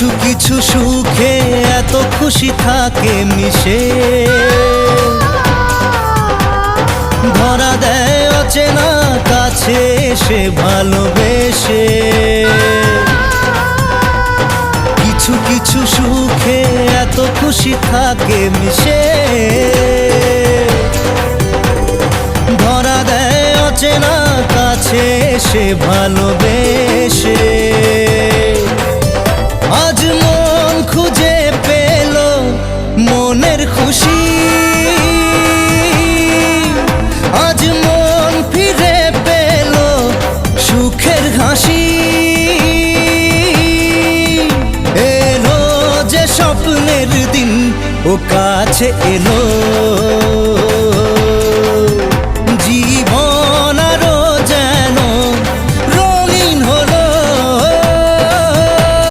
কিছু কিছু সুখে এত খুশি থাকে মিশে, ধরা দেয় অচেনা কাছে এসে ভালোবেসে। কিছু কিছু সুখে এত খুশি থাকে মিশে, ধরা দেয় অচেনা কাছে এসে ভালোবেসে। আজ মন খুঁজে পেল মনের খুশি, আজ মন ফিরে পেল সুখের হাসি। এলো যে স্বপ্নের দিন ও কাছে এলো।